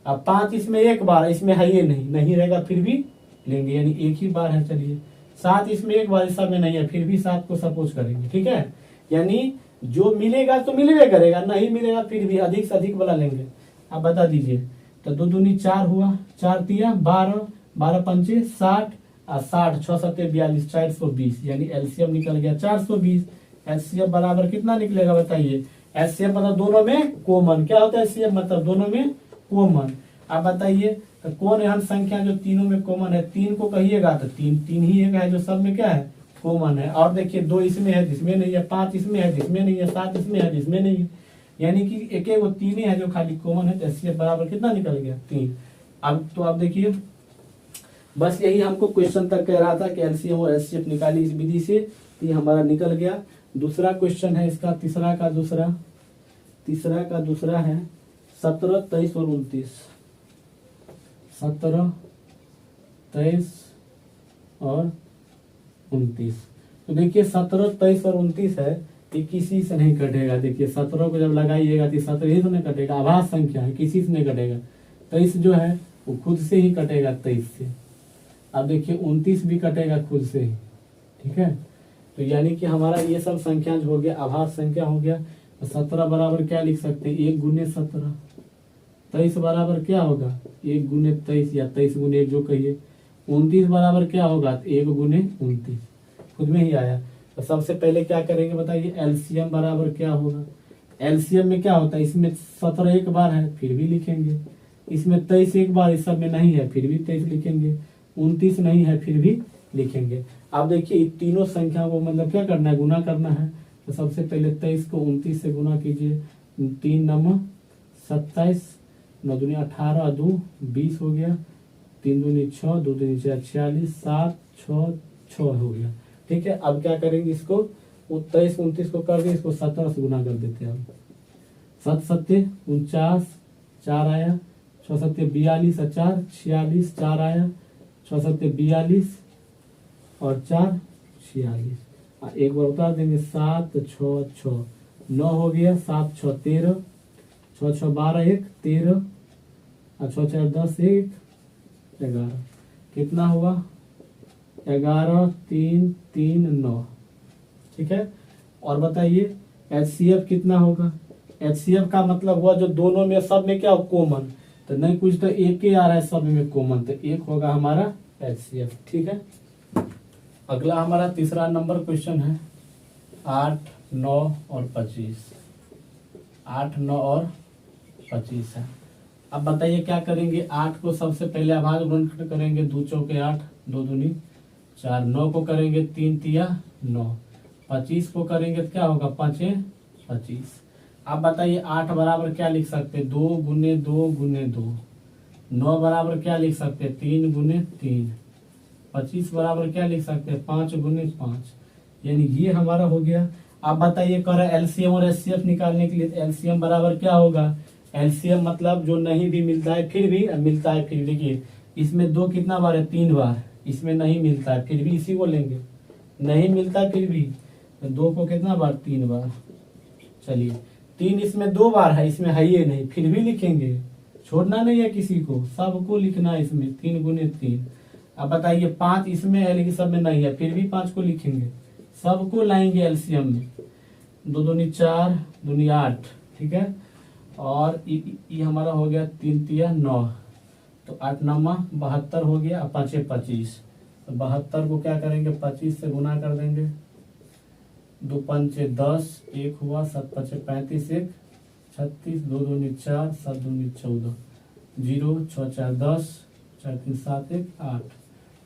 A: अब 5 इसमें एक बार, इसमें है ये नहीं रहेगा, फिर भी लेंगे, यानी एक ही बार है। चलिए 7 इसमें एक बार, इस सब में नहीं है, फिर भी 7 को सपोज करेंगे, ठीक है। यानी जो मिलेगा तो मिलवे करेगा, नहीं मिलेगा फिर भी अधिक से अधिक वाला लेंगे। अब बता दीजिए, तो 2 दूनी 4 हुआ, 4 तिया 12, 12 पंचे 60, और 60 6 सत्ते 42, 420, यानी एलसीएम निकल गया 420। एलसीएम बराबर कितना निकलेगा बताइए, एलसीएम मतलब दोनों में कॉमन, क्या होता है एलसीएम मतलब दोनों में कॉमन। अब बताइए तो कौन एहन संख्या जो तीनों में कॉमन है, 3 को कहिएगा तो 3 ही एक है जो सब में क्या है, कॉमन है। और देखिए 2 इसमें है जिसमें नहीं है, 5 इसमें है जिसमें नहीं है, 7 इसमें है जिसमें नहीं है, यानी कि एक वो 3 ही है जो खाली कॉमन है। तो एलसीएम बराबर कितना निकल गया, 3। अब तो आप देखिए, बस यही हमको क्वेश्चन तक कह रहा था कि एलसीएम और एचसीएफ निकाली इस विधि से, ये हमारा निकल गया। दूसरा क्वेश्चन है इसका, तीसरा का दूसरा है 17, 23 और 29। 17, 23 और 29। तो देखिए 17, 23 और 29 है, ये किसी से नहीं कटेगा। देखिए 17 को जब लगाइएगा तो 17 से नहीं कटेगा, आभास संख्या है, किसी से नहीं कटेगा। 23 जो है वो खुद से ही कटेगा 23 से। अब देखिए 29 भी कटेगा खुद से ही, ठीक है। तो यानी कि हमारा ये सब संख्या जो हो गया आभास संख्या हो गया। तो 17 बराबर क्या लिख सकते हैं, 1 गुने 17। 23 बराबर क्या होगा, 1 गुने 23 या 23 गुने 1 जो कहिए। 29 बराबर क्या होगा, 1 गुने 29, खुद में ही आया। तो सबसे पहले क्या करेंगे बताइए, एलसीएम बराबर क्या होगा। एलसीएम में क्या होता है, इसमें 17 एक बार है फिर भी लिखेंगे, इसमें 23 एक बार, इस सब में नहीं है फिर भी 23 लिखेंगे, 29 नहीं है फिर भी लिखेंगे। अब देखिए तीनों संख्या को मतलब क्या करना है, गुना करना है। तो सबसे पहले 23 को 29 से गुना कीजिए, 3 नम 27, 9 दूनी 18, 2 20 हो गया, 3 दूनी 6, 2 दूनी 4 46, 7 6 6 हो गया, ठीक है। अब क्या करेंगे, इसको 23 29 को कर दें, इसको 17 से गुना कर देते हैं। अब 7 सत्ते 49, 4 आया, 6 सत्ते 42 और 4 46, 4 आया, 6 सत्ते 42 और 4 46। एक बार उतार देंगे, 7 6 6 9 हो गया, 7 6 13, 6 6 12 1 13 और 6 4 10 1 11, कितना हुआ 11 3 3 9, ठीक है। और बताइए एचसीएफ कितना होगा। एचसीएफ का मतलब हुआ जो दोनों में सब में क्या कॉमन, तो नहीं कुछ तो एक ही आ रहा है सब में कॉमन, तो एक होगा हमारा एचसीएफ, ठीक है। अगला हमारा तीसरा नंबर क्वेश्चन है 8 9 और 25। 8 9 और 25 है। अब बताइए क्या करेंगे, 8 को सबसे पहले अभाज्य गुणनखंड करेंगे, 2 चौके 8, 2 दूनी 4, 9 को करेंगे 3 तिया 9, 25 को करेंगे तो क्या होगा 5 25। अब बताइए 8 बराबर क्या लिख सकते हैं, 2 गुने 2 गुने 2। 9 बराबर क्या लिख सकते हैं, 3 गुने 3। 25 बराबर क्या लिख सकते हैं, 5 गुने 5, यानी ये हमारा हो गया। आप बताइए कर एलसीएम और एचसीएफ निकालने के लिए, एलसीएम बराबर क्या होगा, एलसीएम मतलब जो नहीं भी मिलता है फिर भी मिलता है, फिर देखिए इसमें 2 कितना बार है, 3 बार, इसमें नहीं मिलता है फिर भी इसी को लेंगे, नहीं मिलता है फिर भी, तो 2 को कितना बार, 3 बार। चलिए 3 इसमें 2 बार है, इसमें है ये नहीं, फिर भी लिखेंगे, छोड़ना नहीं है किसी को, सबको लिखना है इसमें, 3 गुने 3। अब बताइए 5 इसमें है लेकिन सब में नहीं है, फिर भी 5 को लिखेंगे, सबको लाएंगे एलसीएम में, 2 दूनी 4, दूनी 8, ठीक है। और ये हमारा हो गया 3 तिया 9, तो 8 9 72 हो गया, 5 25। तो 72 को क्या करेंगे, 25 से गुना कर देंगे, 2 5 10, 1 हुआ, 7 5 35 1 36, 2 दूनी 4, 7 दूनी 14, 0 6 4 10, 4 3 7 1 8,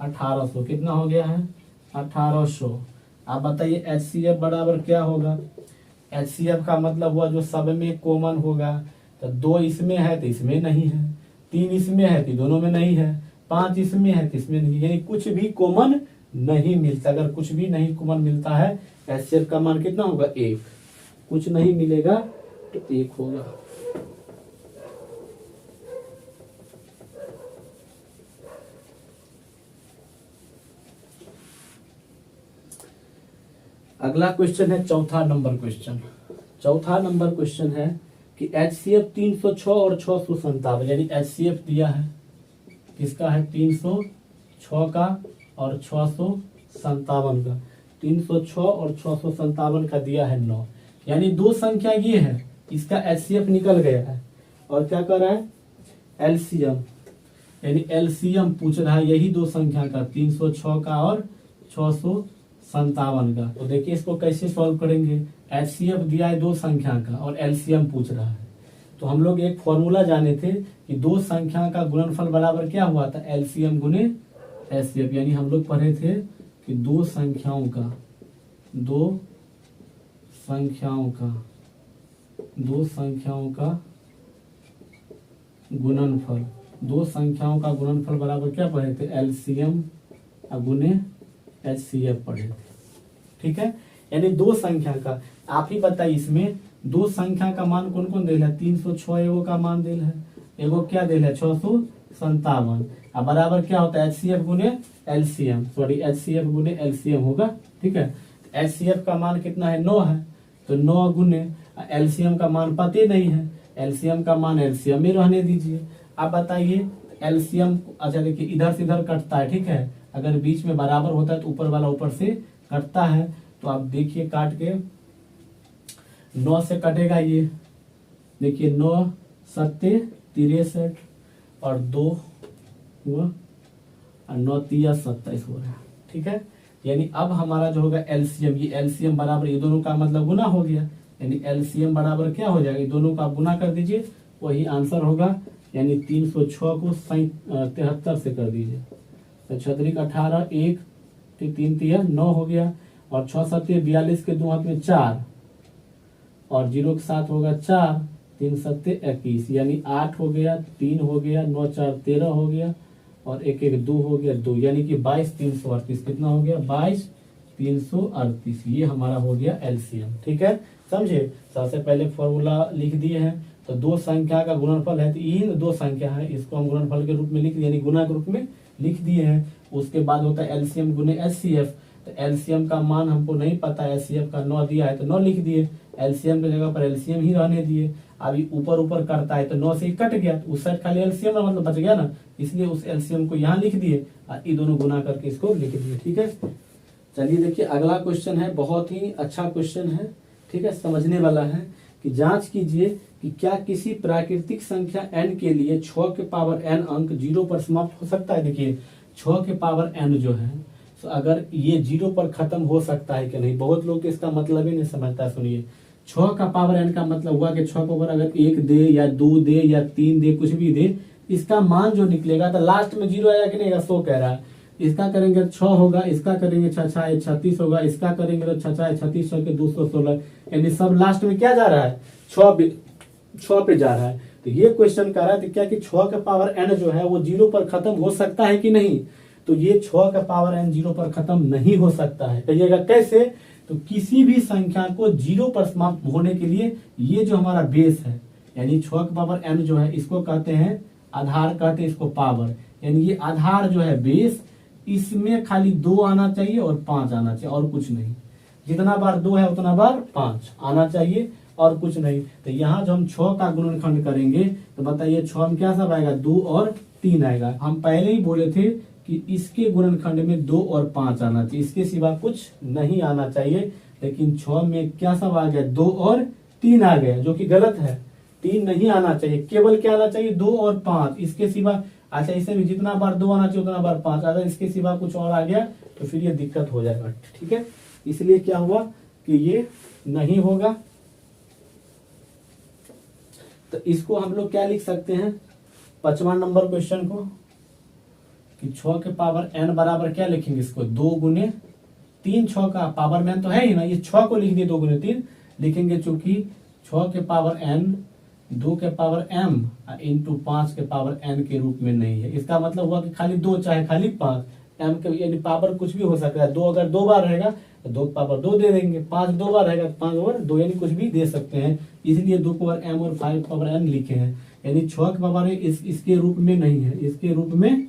A: 1800 कितना हो गया है, 1800। आप बताइए एचसीएफ बराबर क्या होगा। एचसीएफ का मतलब हुआ जो सब में कॉमन होगा, तो 2 इसमें है तो इसमें नहीं है, 3 इसमें है तो दोनों में नहीं है, 5 इसमें है तो इसमें नहीं, यानी कुछ भी कॉमन नहीं मिलता। अगर कुछ भी नहीं कॉमन मिलता है एचसीएफ का मान कितना होगा 1, कुछ नहीं मिलेगा तो 1 होगा। अगला क्वेश्चन है चौथा नंबर क्वेश्चन। चौथा नंबर क्वेश्चन है कि HCF 306 और 657, यानी HCF दिया है किसका है 306 का और 657 का, 306 और 657 का दिया है 9, यानी दो संख्या ये है, इसका HCF निकल गया है और क्या कर रहा है LCM, यानी LCM पूछ रहा है यही दो संख्या का 306 का और 657 का। तो देखिए इसको कैसे सॉल्व करेंगे, HCF दिया है दो संख्या का और LCM पूछ रहा है, तो हम लोग एक फॉर्मूला जाने थे कि दो संख्या का गुणनफल बराबर क्या हुआ था LCM गुने HCF, यानी हम लोग पढ़े थे कि दो संख्याओं का गुणनफल, दो संख्याओं का गुणनफल बराबर क्या पढ़े थे LCM गुने HCF पढ़े थे, ठीक है। यानी दो संख्या का आप ही बताइए, इसमें दो संख्या का मान कौन कौन देल है 306 एगो का मान देल है, एगो क्या देल है 657, अब बराबर क्या होता है HCF गुने LCM, सॉरी HCF गुने LCM होगा, ठीक है। HCF का मान कितना है 9 है, तो 9 गुने LCM का मान पता नहीं है, LCM का मान LCM में रहने दीजिए। आप बताइए LCM, अच्छा देखिए इधर से इधर कटता है, ठीक है, अगर बीच में बराबर होता है तो ऊपर वाला ऊपर से कटता है, तो आप देखिए काट के 9 से कटेगा ये, देखिए 9 सत्ते 63 और 2 हुआ और 9 तिया 27 हो रहा है, ठीक है। यानी अब हमारा जो होगा LCM, ये LCM बराबर ये दोनों का मतलब गुना हो गया, यानी LCM बराबर क्या हो जाएगा, ये दोनों का गुना कर दीजिए, वही आंसर होगा, यानी 306 को 73 से कर दीजिए, तो 36 18 1 3 तिया 9 हो गया, और 6 सत्ते 42 के दो हाथ में 4 और 0 के साथ होगा 4, 3 सत्ते 21, यानी 8 हो गया, 3 हो गया, 9 4 13 हो गया और 1 1 2 हो गया 2, यानी कि 22 338, कितना हो गया 22 338, ये हमारा हो गया LCM, ठीक है, समझे। सबसे पहले फॉर्मूला लिख दिए हैं, तो दो संख्या का गुणनफल है तो इन दो संख्या है, इसको हम गुणनफल के रूप में लिख दिए, यानी गुना के रूप में लिख दिए हैं। उसके बाद होता है LCM गुने HCF, तो LCM का मान हमको नहीं पता, HCF का 9 दिया है तो 9 लिख दिए, LCM की जगह पर LCM ही रहने दिए। अभी ऊपर ऊपर करता है तो 9 से ही कट गया, तो उस साइड खाली LCM ना मतलब बच गया ना, इसलिए उस LCM को यहाँ लिख दिए और ये दोनों गुना करके इसको लिख दिए, ठीक है। चलिए देखिए अगला क्वेश्चन है, बहुत ही अच्छा क्वेश्चन है, ठीक है, समझने वाला है कि जांच कीजिए कि क्या किसी प्राकृतिक संख्या n के लिए 6 के पावर n अंक 0 पर समाप्त हो सकता है। देखिए 6 के पावर n जो है, तो अगर ये 0 पर खत्म हो सकता है कि नहीं, बहुत लोग इसका मतलब ही नहीं समझता। सुनिए 6 का पावर n का मतलब हुआ कि 6 के ऊपर अगर 1 दे या 2 दे या 3 दे, कुछ भी दे, इसका मान जो निकलेगा तो लास्ट में 0 आएगा कि नहीं, 100 कह रहा है। इसका करेंगे 6 होगा, इसका करेंगे 6 36 होगा, इसका करेंगे तो 6 36 के 216, यानी सब लास्ट में क्या जा रहा है 6 पे जा रहा है। तो ये क्वेश्चन कर रहा है क्या कि 6 का पावर n जो है वो 0 पर खत्म हो सकता है कि नहीं, तो ये 6 का पावर n 0 पर खत्म नहीं हो सकता है। कहिएगा कैसे, तो किसी भी संख्या को 0 पर समाप्त होने के लिए ये जो हमारा बेस है, यानी 6 का पावर n जो है इसको कहते हैं आधार, कहते हैं इसको पावर, यानी ये आधार जो है बेस, इसमें खाली 2 आना चाहिए और 5 आना चाहिए और कुछ नहीं, जितना बार 2 है उतना बार 5 आना चाहिए और कुछ नहीं। तो यहाँ जो हम 6 का गुणनखंड करेंगे तो बताइए 6 में क्या सब आएगा 2 और 3 आएगा। हम पहले ही बोले थे कि इसके गुणनखंड में 2 और 5 आना चाहिए, इसके सिवा कुछ नहीं आना चाहिए, लेकिन 6 में क्या सब आ गया 2 और 3 आ गया, जो कि गलत है, 3 नहीं आना चाहिए, केवल क्या आना चाहिए 2 और 5, इसके सिवा। अच्छा इसे भी जितना बार 2 आना चाहिए उतना बार 5, अगर इसके सिवा कुछ और आ गया तो फिर ये दिक्कत हो जाएगा, ठीक है। इसलिए क्या हुआ कि ये नहीं होगा, तो इसको हम लोग क्या लिख सकते हैं 5वां नंबर क्वेश्चन को, कि 6 के पावर n बराबर क्या लिखेंगे, इसको 2 गुने 3, 6 का पावर में तो है ही ना, ये 6 को लिख दिए 2 गुने 3 लिखेंगे, चूंकि 6 के पावर n 2 के पावर m इंटू 5 के पावर n के रूप में नहीं है। इसका मतलब हुआ कि खाली 2 चाहे खाली 5, m के यानी पावर कुछ भी हो सकता है। 2 अगर 2 बार रहेगा तो 2 पावर 2 दे देंगे, 5 2 बार रहेगा तो 5 ओवर 2 यानी कुछ भी दे सकते हैं, इसलिए 2 पावर m और 5 पावर n लिखे हैं। यानी 6 के पावर इसके रूप में नहीं है, इसके रूप में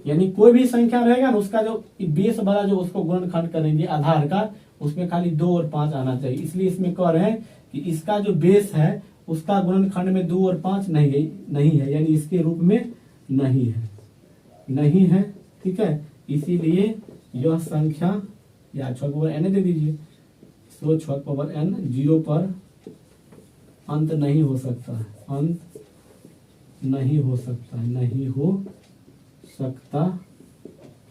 A: यानी कोई भी संख्या रहेगा ना उसका जो बेस वाला जो उसको गुणनखंड करेंगे आधार का, उसमें खाली 2 और 5 आना चाहिए। इसलिए इसमें कह रहे हैं कि इसका जो बेस है उसका गुणनखंड में 2 और 5 नहीं है, यानी इसके रूप में नहीं है। ठीक है, इसीलिए यह संख्या या 6 पावर n दे दीजिए, तो 6 पावर n 0 पर अंत नहीं हो सकता है, अंत नहीं हो सकता है, नहीं हो सकता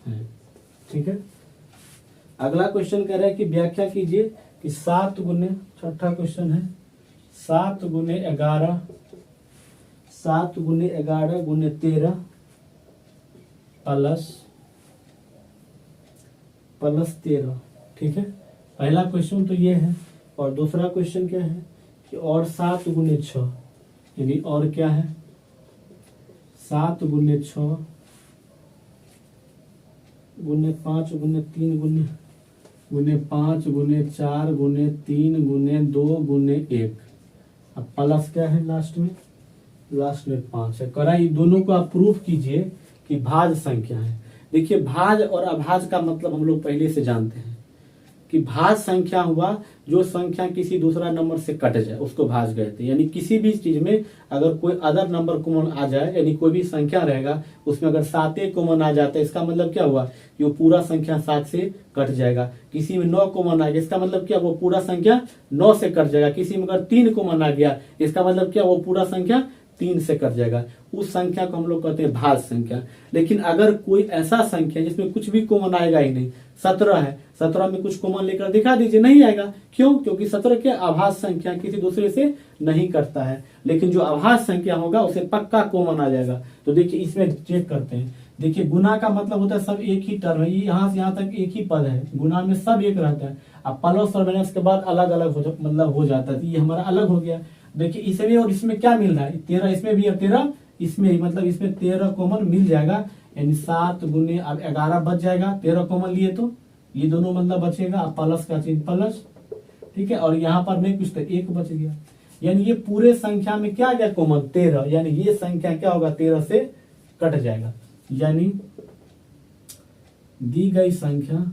A: है। ठीक है, अगला क्वेश्चन कह रहा है कि व्याख्या कीजिए कि 7 गुने, छठा क्वेश्चन है, 7 गुने 11 गुने 13 प्लस 13। ठीक है, पहला क्वेश्चन तो ये है। और दूसरा क्वेश्चन क्या है कि और 7 गुने 6 यानी और क्या है 7 गुने 6 गुने 5 गुने 3 गुने 5 गुने 4 गुने 3 गुने 2 गुने 1। अब प्लस क्या है लास्ट में 5 है। करा ये दोनों को आप प्रूफ कीजिए कि भाज्य संख्या है। देखिए भाज्य और अभाज्य का मतलब हम लोग पहले से जानते हैं कि भाज्य संख्या हुआ जो संख्या किसी दूसरा नंबर से कट जाए उसको भाज्य कहते हैं। यानी किसी भी चीज में अगर कोई अदर नंबर कॉमन आ जाए, यानी कोई भी संख्या रहेगा उसमें अगर 7 कॉमन आ जाता है, इसका मतलब क्या हुआ कि वो पूरा संख्या 7 से कट जाएगा। किसी में 9 कॉमन आ गया, इसका मतलब क्या वो पूरा संख्या 9 से कट जाएगा। किसी में अगर 3 कॉमन आ गया, इसका मतलब क्या वो पूरा संख्या 3 से कट जाएगा। उस संख्या को हम लोग कहते हैं भाज्य संख्या। लेकिन अगर कोई ऐसा संख्या जिसमें कुछ भी कॉमन आएगा ही नहीं, 17 है, 17 में कुछ कॉमन लेकर दिखा दीजिए, नहीं आएगा। क्यों? क्योंकि 17 के अभाज्य संख्या किसी दूसरे से नहीं करता है। लेकिन जो अभाज्य संख्या होगा उसे पक्का कॉमन आ जाएगा। तो देखिए इसमें चेक करते हैं। देखिए गुना का मतलब होता है सब एक ही टर्म है, यहाँ से यहाँ तक एक ही पद है, गुना में सब एक रहता है। अब प्लस और माइनस के बाद अलग अलग हो जाता है, ये हमारा अलग हो गया। देखिए इसमें और इसमें क्या मिल रहा है, 13 इसमें भी और 13 इसमें, मतलब इसमें 13 कॉमन मिल जाएगा। यानी 7 गुने अब 11 बच जाएगा, 13 कॉमन लिए तो ये दोनों मतलब बचेगा। अब प्लस का चिन्ह प्लस, ठीक है, और यहाँ पर नहीं कुछ तो 1 बच गया। यानी ये पूरे संख्या में क्या गया कॉमन 13, यानी ये संख्या क्या होगा 13 से कट जाएगा। यानी दी गई संख्या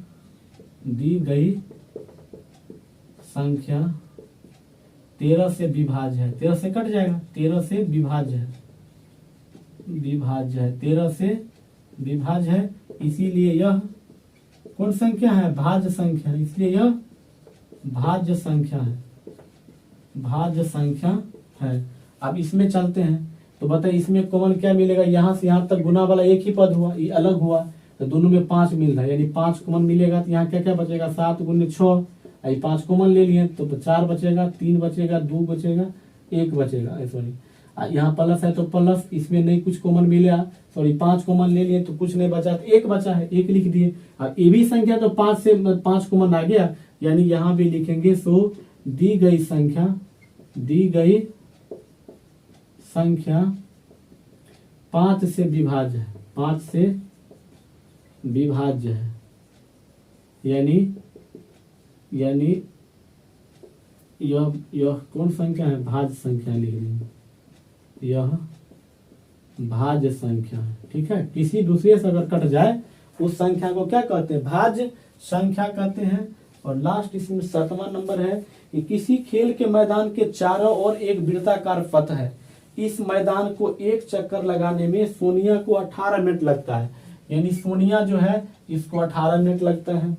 A: 13 से विभाज्य है, 13 से कट जाएगा, 13 से विभाज्य है, 13 से विभाज्य है। इसीलिए यह कौन संख्या है, भाज्य संख्या, इसलिए यह भाज्य संख्या है। अब इसमें चलते हैं तो बताइए इसमें कॉमन क्या मिलेगा, यहाँ से यहाँ तक गुना वाला एक ही पद हुआ, ये अलग हुआ, तो दोनों में 5 मिल रहा है, यानी 5 कॉमन मिलेगा। तो यहाँ क्या क्या बचेगा 7 गुने 6, 5 कॉमन ले लिए तो 4 बचेगा, 3 बचेगा, 2 बचेगा, 1 बचेगा, सॉरी यहाँ प्लस है तो प्लस, इसमें नहीं कुछ कॉमन मिला, सॉरी 5 कॉमन ले लिए तो कुछ नहीं बचा, तो 1 बचा है, 1 लिख दिए। अब ये भी संख्या तो 5 से 5 कॉमन आ गया, यानी यहाँ भी लिखेंगे सो दी गई संख्या 5 से विभाज्य है, 5 से विभाज्य है। यानी यह कौन संख्या है, भाज्य संख्या लिख देंगे, यह भाज्य संख्या है। ठीक है, किसी दूसरे से अगर कट जाए उस संख्या को क्या कहते हैं, भाज्य संख्या कहते हैं। और लास्ट इसमें 7वां नंबर है कि किसी खेल के मैदान के चारों ओर एक वृत्ताकार पथ है, इस मैदान को एक चक्कर लगाने में सोनिया को 18 मिनट लगता है। यानी सोनिया जो है इसको 18 मिनट लगता है,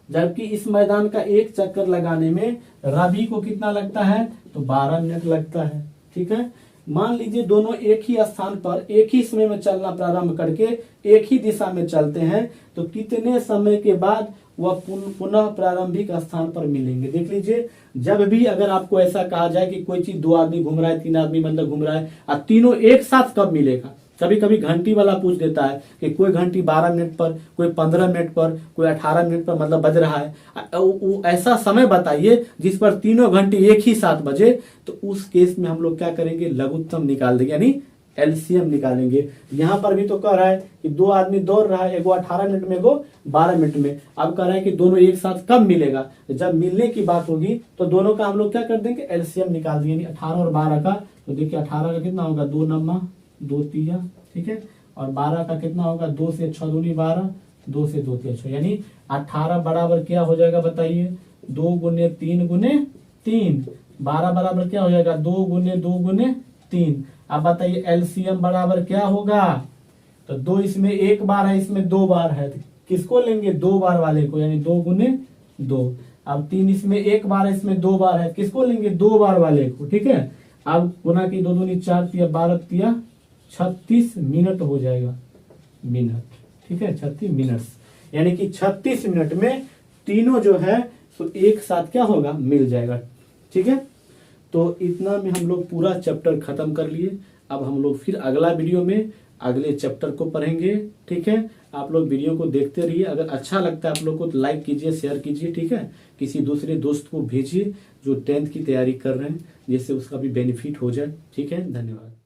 A: जबकि इस मैदान का एक चक्कर लगाने में रवि को कितना लगता है, तो 12 मिनट लगता है। ठीक है, मान लीजिए दोनों एक ही स्थान पर एक ही समय में चलना प्रारंभ करके एक ही दिशा में चलते हैं, तो कितने समय के बाद वह पुनः प्रारंभिक स्थान पर मिलेंगे। देख लीजिए, जब भी अगर आपको ऐसा कहा जाए कि कोई चीज 2 आदमी घूम रहा है, 3 आदमी मतलब घूम रहा है, और तीनों एक साथ कब मिलेगा, कभी कभी घंटी वाला पूछ देता है कि कोई घंटी 12 मिनट पर, कोई 15 मिनट पर, कोई 18 मिनट पर मतलब बज रहा है, ऐसा समय बताइए जिस पर तीनों घंटी एक ही साथ बजे। तो उस केस में हम लोग क्या करेंगे, लघुत्तम निकाल देंगे, यानी एलसीएम निकालेंगे। यहां पर भी तो कह रहा है कि दो आदमी दौड़ रहा है, एगो 18 मिनट में, एगो 12 मिनट में। अब कह रहा है कि दोनों एक साथ कब मिलेगा, जब मिलने की बात होगी तो दोनों का हम लोग क्या कर देंगे, एलसीएम निकाल देंगे। 18 और 12 का, तो देखिए 18 का कितना होगा, 2 नम्मा 2 तिया, ठीक है, और 12 का कितना होगा, 2 से 6 दूनी 12, 2 से 2 तिया 6, यानी 18 बराबर क्या हो जाएगा बताइए, 2 गुने 3 गुने 3। 12 बराबर क्या हो जाएगा, 2 गुने 2 गुने 3। अब बताइए एलसीएम बराबर क्या होगा, तो 2 इसमें एक बार है, इसमें 2 बार है, तो किसको लेंगे, 2 बार वाले को, यानी 2 गुने 2। अब 3 इसमें एक बार है, इसमें 2 बार है, किसको लेंगे, 2 बार वाले को, ठीक है। अब गुना की 2 दूनी 4 तिया 12 तिया 36 मिनट हो जाएगा, मिनट, ठीक है, 36 मिनट, यानी कि 36 मिनट में तीनों जो है तो एक साथ क्या होगा, मिल जाएगा, ठीक है। तो इतना में हम लोग पूरा चैप्टर खत्म कर लिए। अब हम लोग फिर अगला वीडियो में अगले चैप्टर को पढ़ेंगे, ठीक है। आप लोग वीडियो को देखते रहिए, अगर अच्छा लगता है आप लोग को तो लाइक कीजिए, शेयर कीजिए, ठीक है। किसी दूसरे दोस्त को भेजिए जो 10th की तैयारी कर रहे हैं, जिससे उसका भी बेनिफिट हो जाए, ठीक है। धन्यवाद।